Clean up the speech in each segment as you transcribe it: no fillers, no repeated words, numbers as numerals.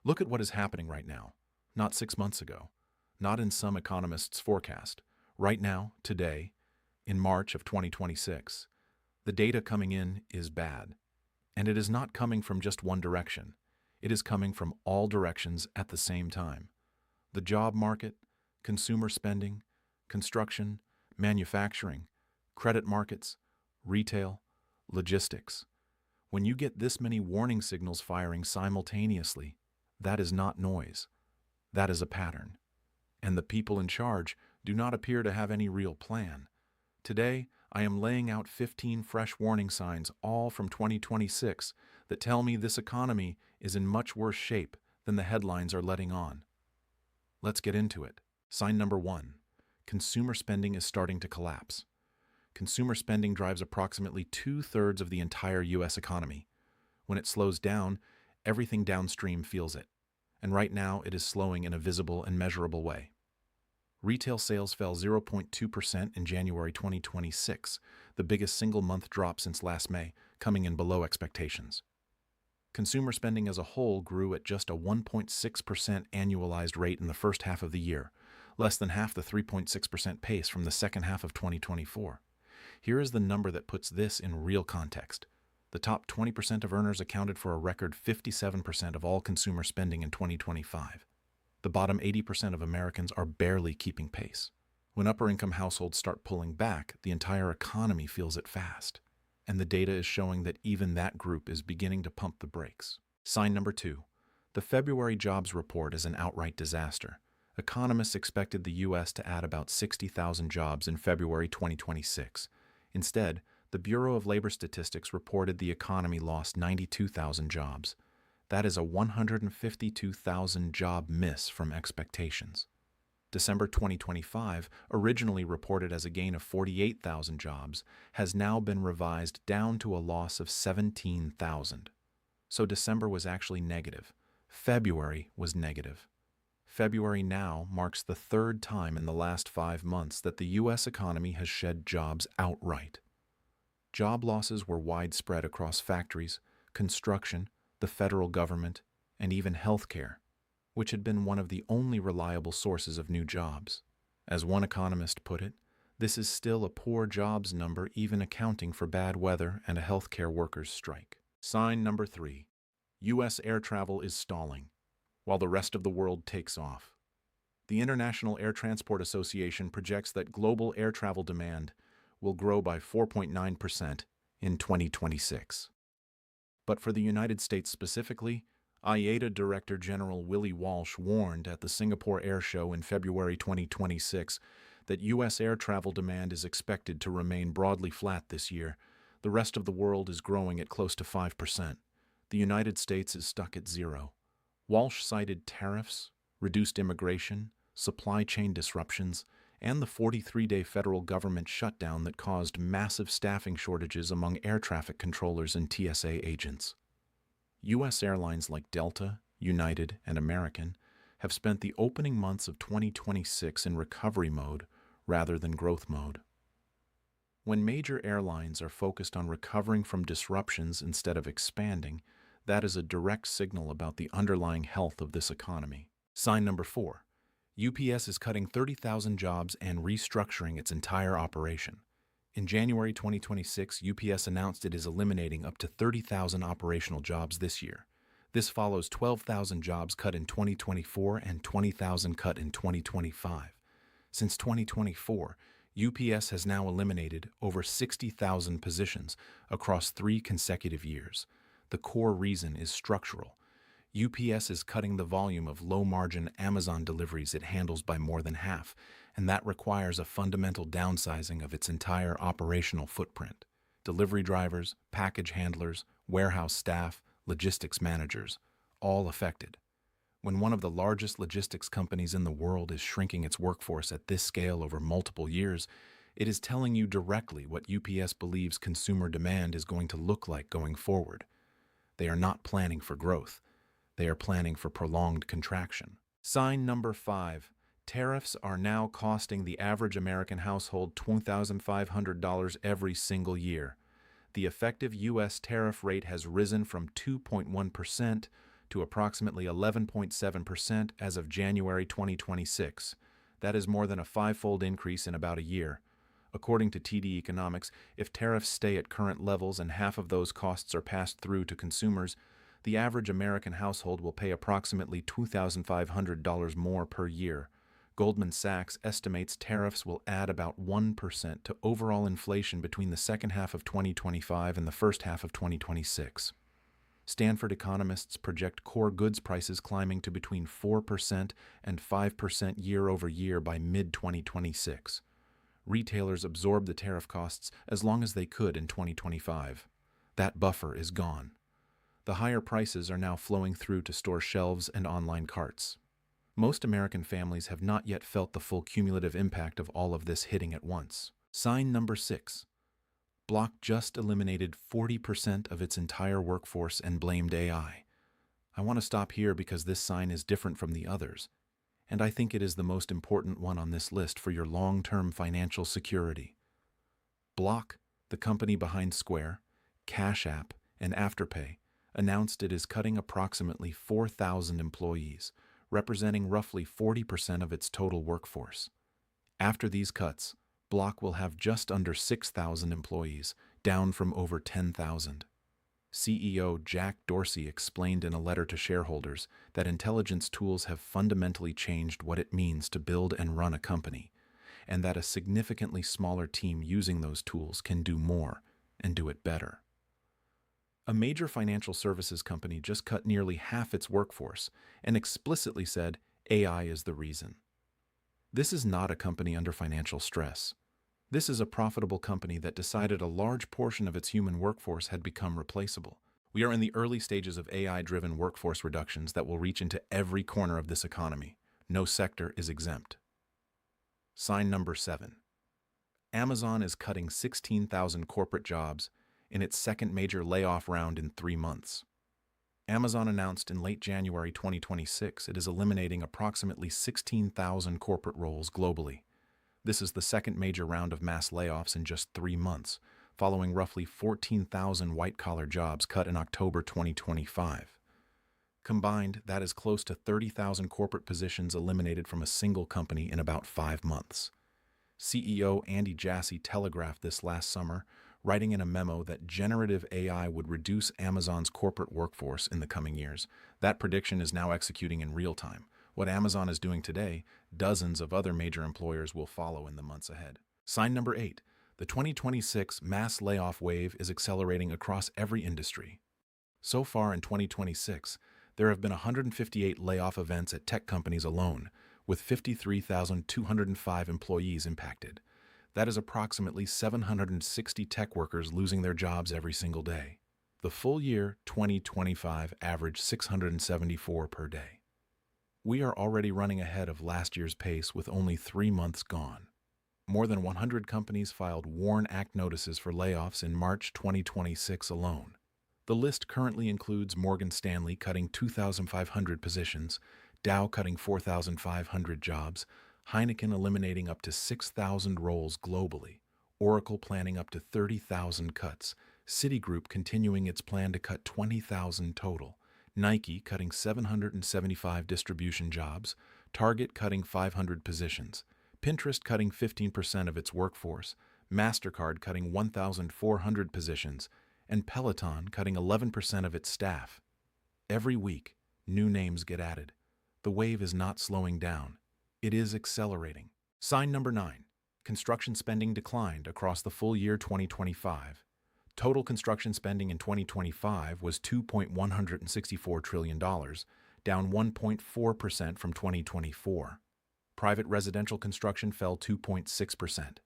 Look at what is happening right now, not 6 months ago, not in some economist's forecast. Right now, today, in March of 2026, the data coming in is bad. And it is not coming from just one direction. It is coming from all directions at the same time. The job market, consumer spending, construction, manufacturing, credit markets, retail, logistics. When you get this many warning signals firing simultaneously, that is not noise. That is a pattern. And the people in charge do not appear to have any real plan. Today, I am laying out 15 fresh warning signs, all from 2026, that tell me this economy is in much worse shape than the headlines are letting on. Let's get into it. Sign number 1. Consumer spending is starting to collapse. Consumer spending drives approximately 2/3 of the entire U.S. economy. When it slows down, everything downstream feels it. And right now, it is slowing in a visible and measurable way. Retail sales fell 0.2% in January 2026, the biggest single-month drop since last May, coming in below expectations. Consumer spending as a whole grew at just a 1.6% annualized rate in the first half of the year, less than half the 3.6% pace from the second half of 2024. Here is the number that puts this in real context. The top 20% of earners accounted for a record 57% of all consumer spending in 2025. The bottom 80% of Americans are barely keeping pace. When upper-income households start pulling back, the entire economy feels it fast. And the data is showing that even that group is beginning to pump the brakes. Sign number 2. The February jobs report is an outright disaster. Economists expected the U.S. to add about 60,000 jobs in February 2026. Instead, the Bureau of Labor Statistics reported the economy lost 92,000 jobs. That is a 152,000 job miss from expectations. December 2025, originally reported as a gain of 48,000 jobs, has now been revised down to a loss of 17,000. So December was actually negative. February was negative. February now marks the third time in the last 5 months that the U.S. economy has shed jobs outright. Job losses were widespread across factories, construction, the federal government, and even healthcare, which had been one of the only reliable sources of new jobs. As one economist put it, this is still a poor jobs number even accounting for bad weather and a healthcare workers' strike. Sign number 3. U.S. air travel is stalling, while the rest of the world takes off. The International Air Transport Association projects that global air travel demand will grow by 4.9% in 2026. But for the United States specifically, IATA Director General Willie Walsh warned at the Singapore Air Show in February 2026 that U.S. air travel demand is expected to remain broadly flat this year. The rest of the world is growing at close to 5%. The United States is stuck at 0. Walsh cited tariffs, reduced immigration, supply chain disruptions, and the 43-day federal government shutdown that caused massive staffing shortages among air traffic controllers and TSA agents. U.S. airlines like Delta, United, and American have spent the opening months of 2026 in recovery mode rather than growth mode. When major airlines are focused on recovering from disruptions instead of expanding, that is a direct signal about the underlying health of this economy. Sign number 4. UPS is cutting 30,000 jobs and restructuring its entire operation. In January 2026, UPS announced it is eliminating up to 30,000 operational jobs this year. This follows 12,000 jobs cut in 2024 and 20,000 cut in 2025. Since 2024, UPS has now eliminated over 60,000 positions across 3 consecutive years. The core reason is structural. UPS is cutting the volume of low-margin Amazon deliveries it handles by more than half, and that requires a fundamental downsizing of its entire operational footprint. Delivery drivers, package handlers, warehouse staff, logistics managers, all affected. When one of the largest logistics companies in the world is shrinking its workforce at this scale over multiple years, it is telling you directly what UPS believes consumer demand is going to look like going forward. They are not planning for growth. They are planning for prolonged contraction. Sign number 5. Tariffs are now costing the average American household $2,500 every single year. The effective U.S. tariff rate has risen from 2.1% to approximately 11.7% as of January 2026. That is more than a five-fold increase in about a year. According to TD Economics, if tariffs stay at current levels and half of those costs are passed through to consumers, the average American household will pay approximately $2,500 more per year. Goldman Sachs estimates tariffs will add about 1% to overall inflation between the second half of 2025 and the first half of 2026. Stanford economists project core goods prices climbing to between 4% and 5% year over year by mid-2026. Retailers absorbed the tariff costs as long as they could in 2025. That buffer is gone. The higher prices are now flowing through to store shelves and online carts. Most American families have not yet felt the full cumulative impact of all of this hitting at once. Sign number 6. Block just eliminated 40% of its entire workforce and blamed AI. I want to stop here because this sign is different from the others, and I think it is the most important one on this list for your long-term financial security. Block, the company behind Square, Cash App, and Afterpay, announced it is cutting approximately 4,000 employees, representing roughly 40% of its total workforce. After these cuts, Block will have just under 6,000 employees, down from over 10,000. CEO Jack Dorsey explained in a letter to shareholders that intelligence tools have fundamentally changed what it means to build and run a company, and that a significantly smaller team using those tools can do more and do it better. A major financial services company just cut nearly half its workforce and explicitly said AI is the reason. This is not a company under financial stress. This is a profitable company that decided a large portion of its human workforce had become replaceable. We are in the early stages of AI-driven workforce reductions that will reach into every corner of this economy. No sector is exempt. Sign number 7. Amazon is cutting 16,000 corporate jobs in its second major layoff round in 3 months. Amazon announced in late January 2026 it is eliminating approximately 16,000 corporate roles globally. This is the second major round of mass layoffs in just 3 months, following roughly 14,000 white-collar jobs cut in October 2025. Combined, that is close to 30,000 corporate positions eliminated from a single company in about 5 months. CEO Andy Jassy telegraphed this last summer, writing in a memo that generative AI would reduce Amazon's corporate workforce in the coming years. That prediction is now executing in real time. What Amazon is doing today, dozens of other major employers will follow in the months ahead. Sign number 8. The 2026 mass layoff wave is accelerating across every industry. So far in 2026, there have been 158 layoff events at tech companies alone, with 53,205 employees impacted. That is approximately 760 tech workers losing their jobs every single day. The full year 2025 averaged 674 per day. We are already running ahead of last year's pace with only 3 months gone. More than 100 companies filed WARN Act notices for layoffs in March 2026 alone. The list currently includes Morgan Stanley cutting 2,500 positions, Dow cutting 4,500 jobs, Heineken eliminating up to 6,000 roles globally, Oracle planning up to 30,000 cuts, Citigroup continuing its plan to cut 20,000 total, Nike cutting 775 distribution jobs, Target cutting 500 positions, Pinterest cutting 15% of its workforce, MasterCard cutting 1,400 positions, and Peloton cutting 11% of its staff. Every week, new names get added. The wave is not slowing down. It is accelerating. Sign number 9. Construction spending declined across the full year 2025. Total construction spending in 2025 was $2.164 trillion, down 1.4% from 2024. Private residential construction fell 2.6%.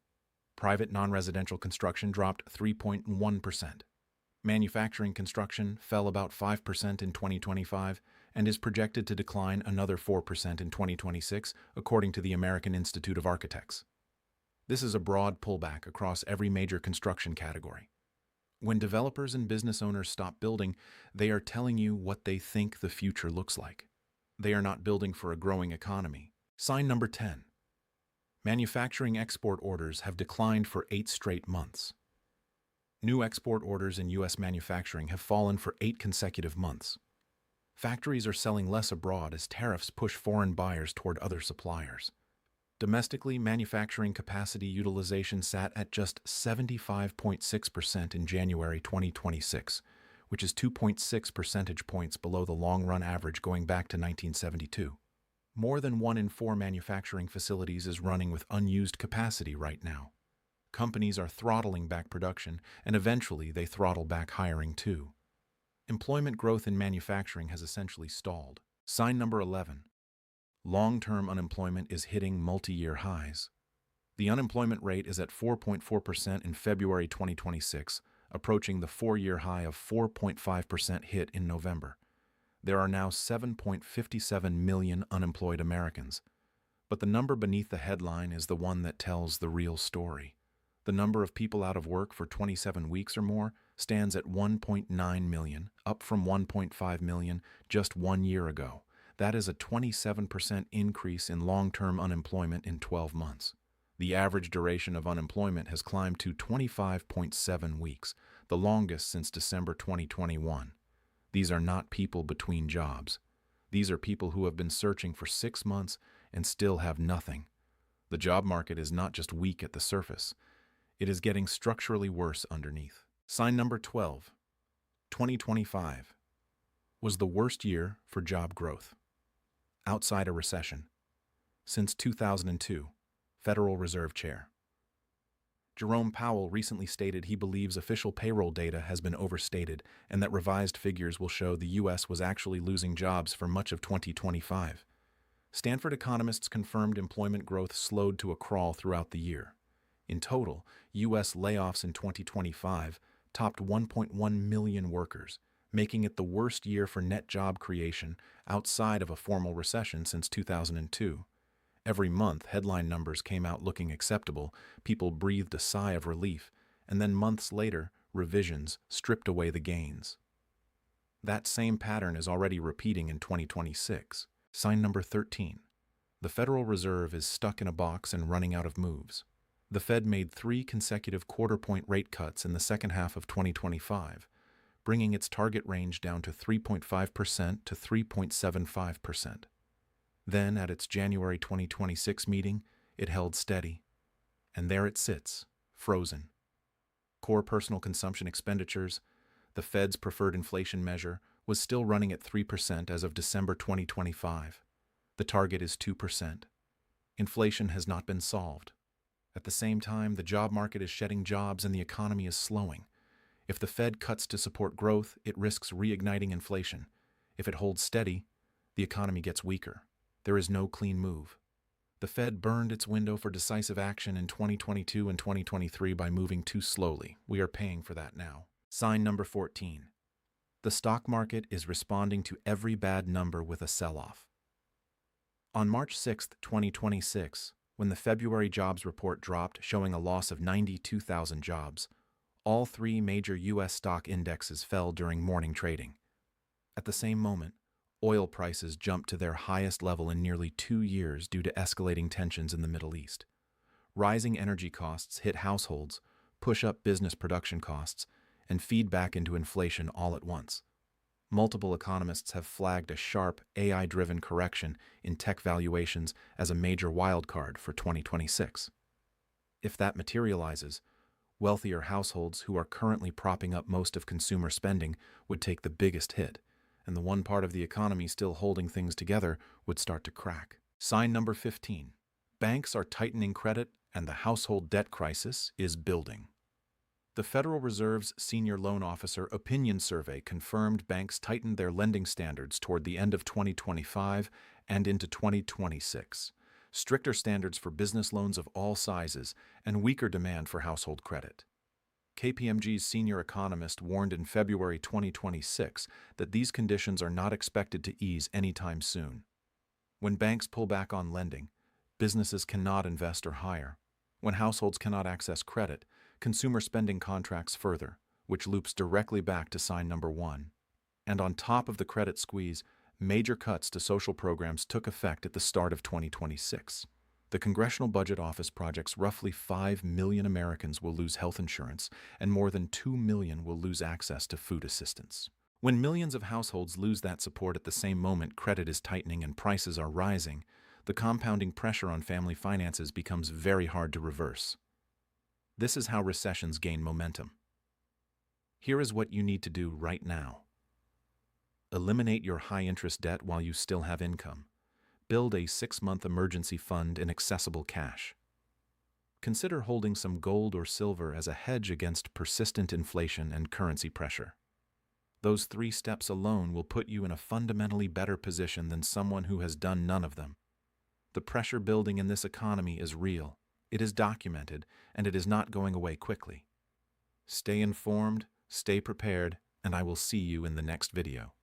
Private non-residential construction dropped 3.1%. Manufacturing construction fell about 5% in 2025 and is projected to decline another 4% in 2026, according to the American Institute of Architects. This is a broad pullback across every major construction category. When developers and business owners stop building, they are telling you what they think the future looks like. They are not building for a growing economy. Sign number 10. Manufacturing export orders have declined for 8 straight months. New export orders in U.S. manufacturing have fallen for 8 consecutive months. Factories are selling less abroad as tariffs push foreign buyers toward other suppliers. Domestically, manufacturing capacity utilization sat at just 75.6% in January 2026, which is 2.6 percentage points below the long-run average going back to 1972. More than 1 in 4 manufacturing facilities is running with unused capacity right now. Companies are throttling back production, and eventually they throttle back hiring too. Employment growth in manufacturing has essentially stalled. Sign number 11. Long-term unemployment is hitting multi-year highs. The unemployment rate is at 4.4% in February 2026, approaching the 4-year high of 4.5% hit in November. There are now 7.57 million unemployed Americans. But the number beneath the headline is the one that tells the real story. The number of people out of work for 27 weeks or more stands at 1.9 million, up from 1.5 million just 1 year ago. That is a 27% increase in long-term unemployment in 12 months. The average duration of unemployment has climbed to 25.7 weeks, the longest since December 2021. These are not people between jobs. These are people who have been searching for 6 months and still have nothing. The job market is not just weak at the surface. It is getting structurally worse underneath. Sign number 12. 2025 was the worst year for job growth. Outside a recession. Since 2002, Federal Reserve Chair Jerome Powell recently stated he believes official payroll data has been overstated and that revised figures will show the U.S. was actually losing jobs for much of 2025. Stanford economists confirmed employment growth slowed to a crawl throughout the year. In total, U.S. layoffs in 2025 topped 1.1 million workers, making it the worst year for net job creation outside of a formal recession since 2002. Every month, headline numbers came out looking acceptable, people breathed a sigh of relief, and then months later, revisions stripped away the gains. That same pattern is already repeating in 2026. Sign number 13. The Federal Reserve is stuck in a box and running out of moves. The Fed made 3 consecutive quarter-point rate cuts in the second half of 2025, bringing its target range down to 3.5% to 3.75%. Then, at its January 2026 meeting, it held steady. And there it sits, frozen. Core personal consumption expenditures, the Fed's preferred inflation measure, was still running at 3% as of December 2025. The target is 2%. Inflation has not been solved. At the same time, the job market is shedding jobs and the economy is slowing. If the Fed cuts to support growth, it risks reigniting inflation. If it holds steady, the economy gets weaker. There is no clean move. The Fed burned its window for decisive action in 2022 and 2023 by moving too slowly. We are paying for that now. Sign number 14. The stock market is responding to every bad number with a sell-off. On March 6, 2026, when the February jobs report dropped showing a loss of 92,000 jobs, all 3 major U.S. stock indexes fell during morning trading. At the same moment, oil prices jumped to their highest level in nearly 2 years due to escalating tensions in the Middle East. Rising energy costs hit households, push up business production costs, and feed back into inflation all at once. Multiple economists have flagged a sharp, AI-driven correction in tech valuations as a major wildcard for 2026. If that materializes, wealthier households who are currently propping up most of consumer spending would take the biggest hit, and the one part of the economy still holding things together would start to crack. Sign number 15. Banks are tightening credit and the household debt crisis is building. The Federal Reserve's Senior Loan Officer Opinion Survey confirmed banks tightened their lending standards toward the end of 2025 and into 2026. Stricter standards for business loans of all sizes and weaker demand for household credit. KPMG's senior economist warned in February 2026 that these conditions are not expected to ease anytime soon. When banks pull back on lending, businesses cannot invest or hire. When households cannot access credit, consumer spending contracts further, which loops directly back to sign number 1. And on top of the credit squeeze, major cuts to social programs took effect at the start of 2026. The Congressional Budget Office projects roughly 5 million Americans will lose health insurance and more than 2 million will lose access to food assistance. When millions of households lose that support at the same moment credit is tightening and prices are rising, the compounding pressure on family finances becomes very hard to reverse. This is how recessions gain momentum. Here is what you need to do right now. Eliminate your high-interest debt while you still have income. Build a 6-month emergency fund in accessible cash. Consider holding some gold or silver as a hedge against persistent inflation and currency pressure. Those 3 steps alone will put you in a fundamentally better position than someone who has done none of them. The pressure building in this economy is real, it is documented, and it is not going away quickly. Stay informed, stay prepared, and I will see you in the next video.